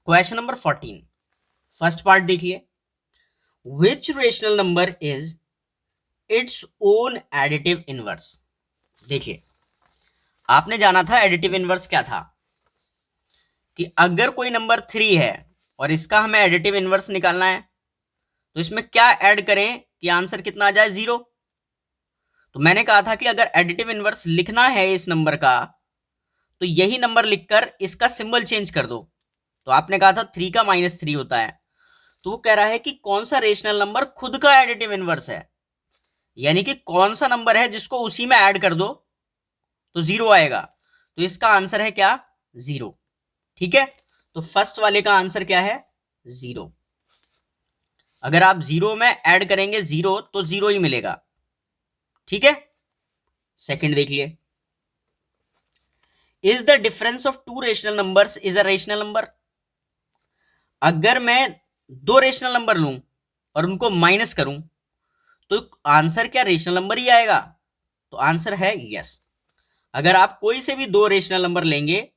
Question number 14 first part देखिए। Which rational number is its own additive inverse. देखिए, आपने जाना था एडिटिव इनवर्स क्या था, कि अगर कोई नंबर 3 है और इसका हमें एडिटिव इनवर्स निकालना है तो इसमें क्या ऐड करें कि आंसर कितना आ जाए, 0। तो मैंने कहा था कि अगर एडिटिव इनवर्स लिखना है इस नंबर का तो यही नंबर लिखकर इसका सिंबल चेंज कर दो। तो आपने कहा था 3 का -3 होता है, तो वो कह रहा है कि कौन सा रेशनल नंबर खुद का एडिटिव इनवर्स है, यानी कि कौन सा नंबर है जिसको उसी में ऐड कर दो तो 0 आएगा। तो इसका आंसर है क्या, 0। ठीक है, तो फर्स्ट वाले का आंसर क्या है, 0। अगर आप 0 में ऐड करेंगे 0 तो 0 ही मिलेगा। ठीक है, सेकंड देखिए। Is the difference of two rational numbers is a rational number. अगर मैं दो रेशनल नंबर लूं और उनको माइनस करूं तो आंसर क्या रेशनल नंबर ही आएगा। तो आंसर है यस। अगर आप कोई से भी दो रेशनल नंबर लेंगे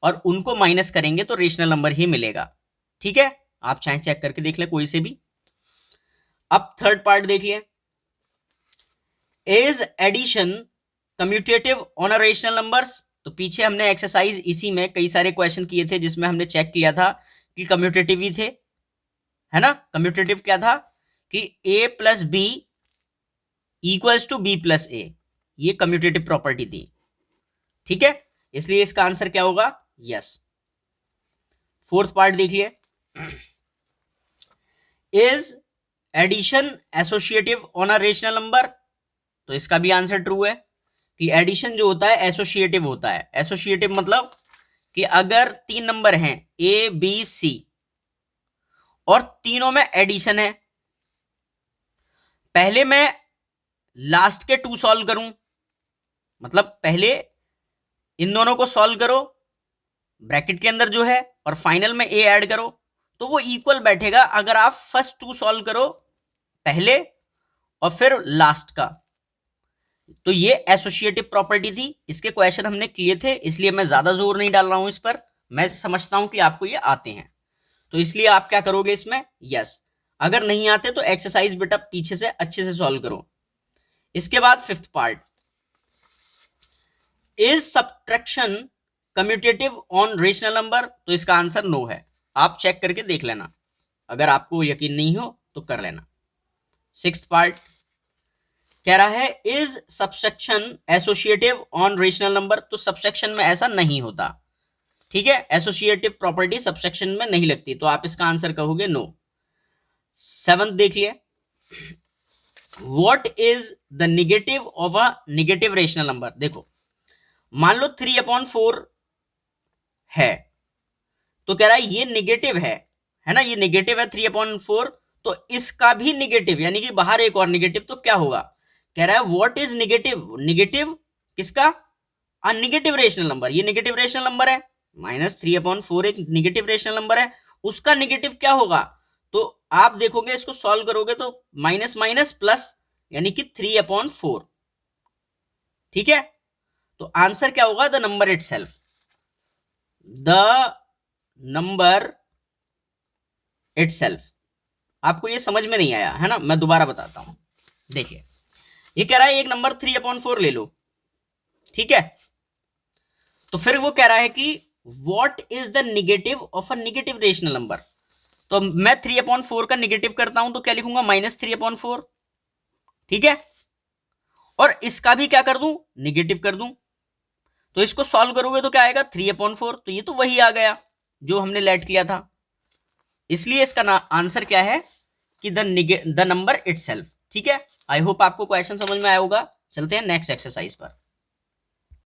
और उनको माइनस करेंगे तो रेशनल नंबर ही मिलेगा। ठीक है, आप चाहे चेक करके देख ले कोई से भी। अब थर्ड पार्ट देखिए। Is addition commutative on a rational numbers. तो पीछे हमने एक्सरसाइज इसी में कई सारे क्वेश्चन किए थे जिसमें हमने चेक किया था कि कम्यूटेटिव ही थे, है ना। कम्यूटेटिव क्या था कि a plus B equals to B plus A, ये कम्यूटेटिव प्रॉपर्टी थी। ठीक है, इसलिए इसका आंसर क्या होगा, यस। फोर्थ पार्ट देखिए। Is addition associative on a rational number. तो इसका भी आंसर ट्रू है कि एडिशन जो होता है एसोसिएटिव होता है। एसोसिएटिव मतलब कि अगर 3 नंबर हैं ए बी सी और तीनों में एडिशन है, पहले मैं लास्ट के 2 सॉल्व करूं, मतलब पहले इन दोनों को सॉल्व करो ब्रैकेट के अंदर जो है और फाइनल में ए ऐड करो तो वो इक्वल बैठेगा। अगर आप फर्स्ट 2 सॉल्व करो पहले और फिर लास्ट का, तो ये एसोसिएटिव प्रॉपर्टी थी। इसके क्वेश्चन हमने किए थे, इसलिए मैं ज्यादा जोर नहीं डाल रहा हूं इस पर। मैं समझता हूं कि आपको ये आते हैं, तो इसलिए आप क्या करोगे इसमें, यस। अगर नहीं आते तो एक्सरसाइज बेटा पीछे से अच्छे से सॉल्व करो। इसके बाद fifth part. Is subtraction commutative on rational number. तो इसका आंसर नो है। आप चेक करके देख लेना, अगर आपको यकीन नहीं हो तो कर लेना। सिक्स्थ पार्ट कह रहा है is subtraction associative on rational number. तो सब्ट्रैक्शन में ऐसा नहीं होता। ठीक है, एसोसिएटिव प्रॉपर्टी सब्ट्रैक्शन में नहीं लगती, तो आप इसका आंसर कहोगे नो। सेवंथ देखिए। What is the negative of a negative rational number. देखो, मान लो 3/4 है, तो कह रहा है ये नेगेटिव है ना, ये नेगेटिव है 3/4, तो इसका भी नेगेटिव यानी कि बाहर एक और नेगेटिव, तो क्या होगा। कह रहा है व्हाट इज नेगेटिव। नेगेटिव किसका, अ नेगेटिव रेशनल नंबर। ये नेगेटिव रेशनल नंबर है, -3/4 एक नेगेटिव रेशनल नंबर है, उसका नेगेटिव क्या होगा। तो आप देखोगे इसको सॉल्व करोगे तो माइनस माइनस प्लस यानी कि 3/4। ठीक है, तो आंसर क्या होगा, the number itself. The number itself. आपको ये समझ में नहीं आया है ना, मैं दोबारा बताता हूं। देखिए, ये कह रहा है एक नंबर 3/4 ले लो, ठीक है। तो फिर वो कह रहा है कि what is the negative of a negative rational number. तो मैं 3/4 का नेगेटिव करता हूं तो क्या लिखूंगा, -3/4। ठीक है, और इसका भी क्या कर दूं, नेगेटिव कर दूं। तो इसको सॉल्व करोगे तो क्या आएगा, 3/4। तो ये तो वही आ गया जो हमने लेट किया था। इसलिए इसका आंसर क्या है कि द नंबर इटसेल्फ। ठीक है, आई होप आपको क्वेश्चन समझ में आया होगा। चलते हैं नेक्स्ट एक्सरसाइज पर।